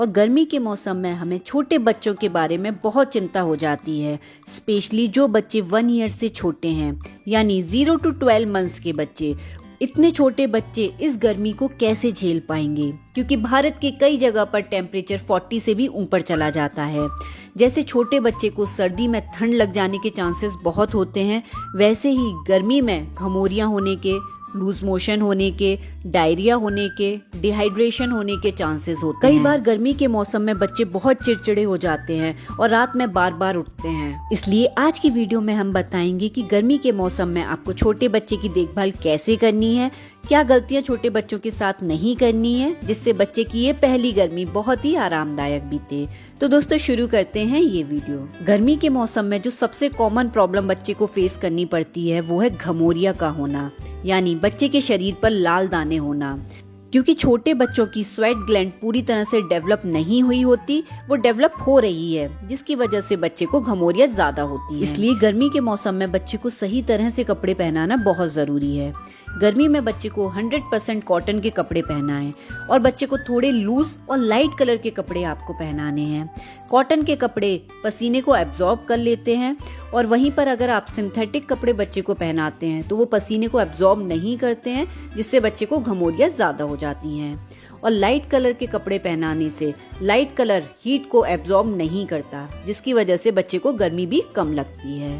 और गर्मी के मौसम में हमें छोटे बच्चों के बारे में बहुत चिंता हो जाती है, स्पेशली जो बच्चे 1 ईयर से छोटे हैं, यानी 0 to 12 मंथ्स के बच्चे। इतने छोटे बच्चे इस गर्मी को कैसे झेल पाएंगे, क्योंकि भारत के कई जगह पर टेम्परेचर 40 से भी ऊपर चला जाता है। जैसे छोटे बच्चे को सर्दी में ठंड लग जाने के चांसेस बहुत होते हैं, वैसे ही गर्मी में घमौरियाँ होने के, लूज मोशन होने के, डायरिया होने के, डिहाइड्रेशन होने के चांसेस होते हैं। कई बार गर्मी के मौसम में बच्चे बहुत चिड़चिड़े हो जाते हैं और रात में बार बार उठते हैं। इसलिए आज की वीडियो में हम बताएंगे कि गर्मी के मौसम में आपको छोटे बच्चे की देखभाल कैसे करनी है, क्या गलतियां छोटे बच्चों के साथ नहीं करनी है, जिससे बच्चे की ये पहली गर्मी बहुत ही आरामदायक बीते। तो दोस्तों शुरू करते हैं ये वीडियो। गर्मी के मौसम में जो सबसे कॉमन प्रॉब्लम बच्चे को फेस करनी पड़ती है वो है घमौरिया का होना, यानी बच्चे के शरीर पर लाल दाने होना। क्योंकि छोटे बच्चों की स्वेट ग्लैंड पूरी तरह से डेवलप नहीं हुई होती, वो डेवलप हो रही है, जिसकी वजह से बच्चे को घमौरिया ज्यादा होती है। इसलिए गर्मी के मौसम में बच्चे को सही तरह से कपड़े पहनाना बहुत जरूरी है। गर्मी में बच्चे को 100% कॉटन के कपड़े पहनाएं और बच्चे को थोड़े लूज और लाइट कलर के कपड़े आपको पहनाने हैं। कॉटन के कपड़े पसीने को एब्जॉर्ब कर लेते हैं और वहीं पर अगर आप सिंथेटिक कपड़े बच्चे को पहनाते हैं तो वो पसीने को एब्जॉर्ब नहीं करते हैं, जिससे बच्चे को घमौरियाँ ज़्यादा हो जाती हैं। और लाइट कलर के कपड़े पहनाने से लाइट कलर हीट को एब्जॉर्ब नहीं करता, जिसकी वजह से बच्चे को गर्मी भी कम लगती है।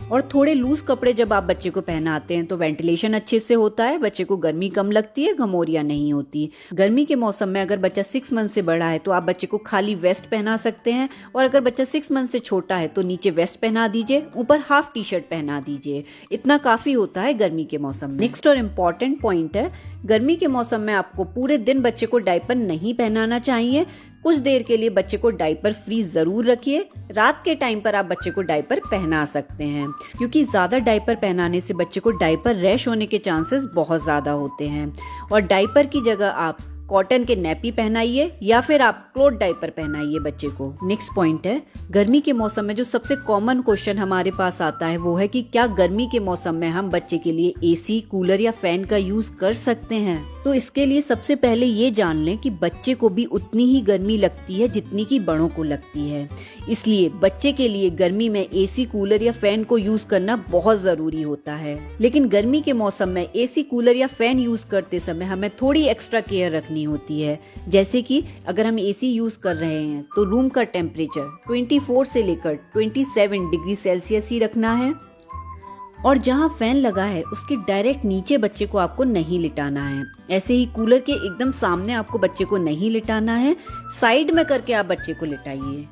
और थोड़े लूज कपड़े जब आप बच्चे को पहनाते हैं तो वेंटिलेशन अच्छे से होता है, बच्चे को गर्मी कम लगती है, घमौरियाँ नहीं होती। गर्मी के मौसम में अगर बच्चा 6 मंथ से बड़ा है तो आप बच्चे को खाली वेस्ट पहना सकते हैं, और अगर बच्चा 6 मंथ से छोटा है तो नीचे वेस्ट पहना दीजिए, ऊपर हाफ टी शर्ट पहना दीजिए। इतना काफी होता है गर्मी के मौसम में। नेक्स्ट और इम्पॉर्टेंट पॉइंट है, गर्मी के मौसम में आपको पूरे दिन बच्चे को डायपर नहीं पहनाना चाहिए। कुछ देर के लिए बच्चे को डायपर फ्री जरूर रखिए। रात के टाइम पर आप बच्चे को डायपर पहना सकते हैं, क्योंकि ज्यादा डायपर पहनाने से बच्चे को डायपर रैश होने के चांसेस बहुत ज्यादा होते हैं। और डायपर की जगह आप कॉटन के नैपी पहनाइए या फिर आप क्लॉथ डायपर पहनाइए बच्चे को। नेक्स्ट पॉइंट है, गर्मी के मौसम में जो सबसे कॉमन क्वेश्चन हमारे पास आता है वो है कि क्या गर्मी के मौसम में हम बच्चे के लिए एसी, कूलर या फैन का यूज कर सकते हैं। तो इसके लिए सबसे पहले ये जान लें कि बच्चे को भी उतनी ही गर्मी लगती है जितनी की बड़ों को लगती है। इसलिए बच्चे के लिए गर्मी में एसी, कूलर या फैन को यूज करना बहुत जरूरी होता है। लेकिन गर्मी के मौसम में एसी, कूलर या फैन यूज करते समय हमें थोड़ी एक्स्ट्रा केयर रखनी होती है। जैसे कि अगर हम एसी यूज कर रहे हैं तो रूम का टेम्परेचर 24 से लेकर 27 डिग्री सेल्सियस ही रखना है, और जहाँ फैन लगा है उसके डायरेक्ट नीचे बच्चे को आपको नहीं लिटाना है। ऐसे ही कूलर के एकदम सामने आपको बच्चे को नहीं लिटाना है, साइड में करके आप बच्चे को लिटाइए।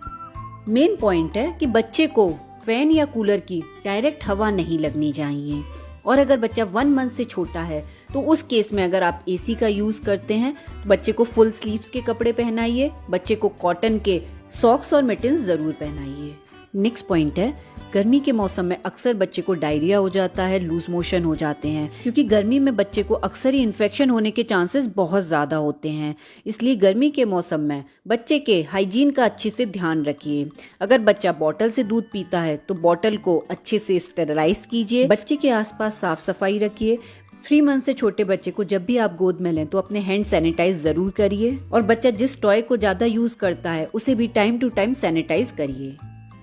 मेन पॉइंट है कि बच्चे को फैन या कूलर की डायरेक्ट हवा नहीं लगनी चाहिए। और अगर बच्चा 1 मंथ से छोटा है तो उस केस में अगर आप एसी का यूज करते हैं तो बच्चे को फुल स्लीव्स के कपड़े पहनाइए, बच्चे को कॉटन के सॉक्स और मिटन्स जरूर पहनाइए। नेक्स्ट पॉइंट है, गर्मी के मौसम में अक्सर बच्चे को डायरिया हो जाता है, लूज मोशन हो जाते हैं, क्योंकि गर्मी में बच्चे को अक्सर ही इन्फेक्शन होने के चांसेस बहुत ज्यादा होते हैं। इसलिए गर्मी के मौसम में बच्चे के हाइजीन का अच्छे से ध्यान रखिए। अगर बच्चा बोतल से दूध पीता है तो बोतल को अच्छे से स्टेरलाइज कीजिए, बच्चे के आसपास साफ सफाई रखिए। 3 मंथ से छोटे बच्चे को जब भी आप गोद में लें तो अपने हैंड सैनिटाइज जरूर करिए, और बच्चा जिस टॉय को ज्यादा यूज करता है उसे भी टाइम टू टाइम सैनिटाइज करिए।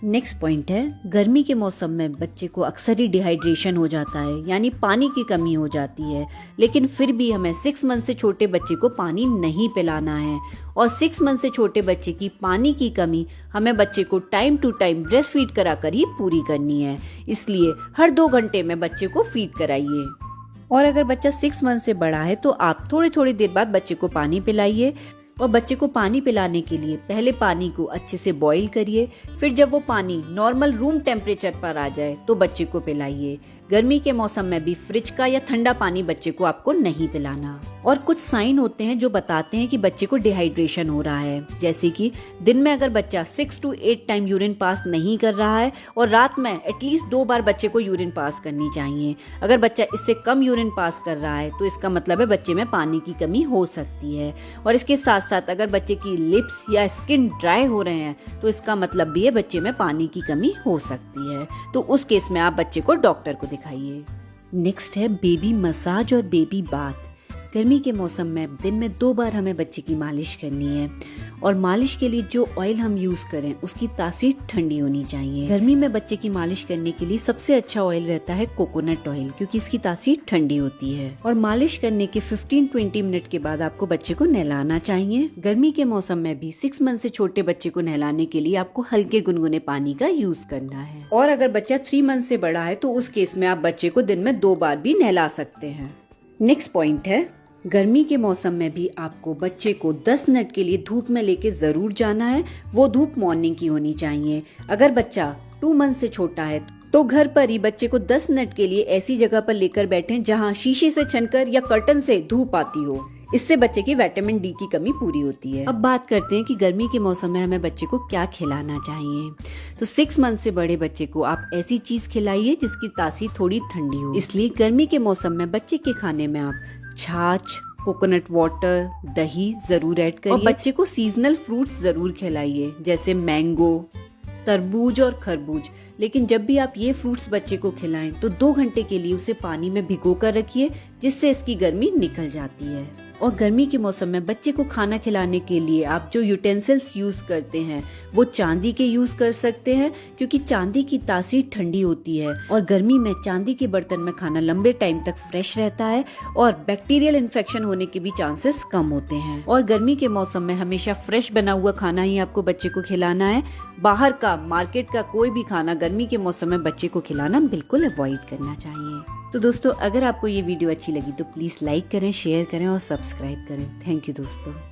नेक्स्ट पॉइंट है, गर्मी के मौसम में बच्चे को अक्सर ही डिहाइड्रेशन हो जाता है, यानी पानी की कमी हो जाती है। लेकिन फिर भी हमें 6 मंथ से छोटे बच्चे को पानी नहीं पिलाना है, और 6 मंथ से छोटे बच्चे की पानी की कमी हमें बच्चे को time to time breast feed कराकर ही पूरी करनी है। इसलिए हर 2 घंटे में बच्चे को फीड कराइए। और अगर बच्चा 6 मंथ से बड़ा है तो आप थोड़ी थोड़ी देर बाद बच्चे को पानी पिलाइए। और बच्चे को पानी पिलाने के लिए पहले पानी को अच्छे से बॉईल करिए, फिर जब वो पानी नॉर्मल रूम टेम्परेचर पर आ जाए तो बच्चे को पिलाइए। गर्मी के मौसम में भी फ्रिज का या ठंडा पानी बच्चे को आपको नहीं पिलाना। और कुछ साइन होते हैं जो बताते हैं कि बच्चे को डिहाइड्रेशन हो रहा है, जैसे कि दिन में अगर बच्चा 6 to 8 टाइम यूरिन पास नहीं कर रहा है और रात में एटलीस्ट 2 बार बच्चे को यूरिन पास करनी चाहिए। अगर बच्चा इससे कम यूरिन पास कर रहा है तो इसका मतलब है बच्चे में पानी की कमी हो सकती है। और इसके साथ साथ अगर बच्चे की लिप्स या स्किन ड्राई हो रहे हैं तो इसका मतलब भी है बच्चे में पानी की कमी हो सकती है। तो उस केस में आप बच्चे को डॉक्टर को दिखाइए। नेक्स्ट है बेबी मसाज और बेबी बाथ। गर्मी के मौसम में दिन में 2 बार हमें बच्चे की मालिश करनी है और मालिश के लिए जो ऑयल हम यूज करें उसकी तासीर ठंडी होनी चाहिए। गर्मी में बच्चे की मालिश करने के लिए सबसे अच्छा ऑयल रहता है कोकोनट ऑयल, क्योंकि इसकी तासीर ठंडी होती है। और मालिश करने के 15-20 मिनट के बाद आपको बच्चे को नहलाना चाहिए। गर्मी के मौसम में भी 6 मंथ से छोटे बच्चे को नहलाने के लिए आपको हल्के गुनगुने पानी का यूज करना है। और अगर बच्चा 3 मंथ से बड़ा है तो उस केस में आप बच्चे को दिन में 2 बार भी नहला सकते हैं। नेक्स्ट पॉइंट है, गर्मी के मौसम में भी आपको बच्चे को 10 मिनट के लिए धूप में लेके जरूर जाना है। वो धूप मॉर्निंग की होनी चाहिए। अगर बच्चा 2 मंथ से छोटा है तो घर पर ही बच्चे को 10 मिनट के लिए ऐसी जगह पर लेकर बैठें जहां शीशे से छनकर या कर्टन से धूप आती हो। इससे बच्चे की विटामिन डी की कमी पूरी होती है। अब बात करते हैं कि गर्मी के मौसम में हमें बच्चे को क्या खिलाना चाहिए। तो 6 मंथ से बड़े बच्चे को आप ऐसी चीज खिलाइए जिसकी तासीर थोड़ी ठंडी हो। इसलिए गर्मी के मौसम में बच्चे के खाने में आप छाछ, कोकोनट वाटर, दही जरूर ऐड करिए। और बच्चे को सीजनल फ्रूट्स जरूर खिलाइए, जैसे मैंगो, तरबूज और खरबूज। लेकिन जब भी आप ये फ्रूट्स बच्चे को खिलाएं तो 2 घंटे के लिए उसे पानी में भिगो कर रखिए, जिससे इसकी गर्मी निकल जाती है। और गर्मी के मौसम में बच्चे को खाना खिलाने के लिए आप जो यूटेंसिल्स यूज करते हैं वो चांदी के यूज कर सकते हैं, क्योंकि चांदी की तासीर ठंडी होती है और गर्मी में चांदी के बर्तन में खाना लंबे टाइम तक फ्रेश रहता है और बैक्टीरियल इन्फेक्शन होने के भी चांसेस कम होते हैं। और गर्मी के मौसम में हमेशा फ्रेश बना हुआ खाना ही आपको बच्चे को खिलाना है। बाहर का, मार्केट का कोई भी खाना गर्मी के मौसम में बच्चे को खिलाना बिल्कुल अवॉइड करना चाहिए। तो दोस्तों, अगर आपको ये वीडियो अच्छी लगी तो प्लीज लाइक करें, शेयर करें और सब्सक्राइब करें। थैंक यू दोस्तों।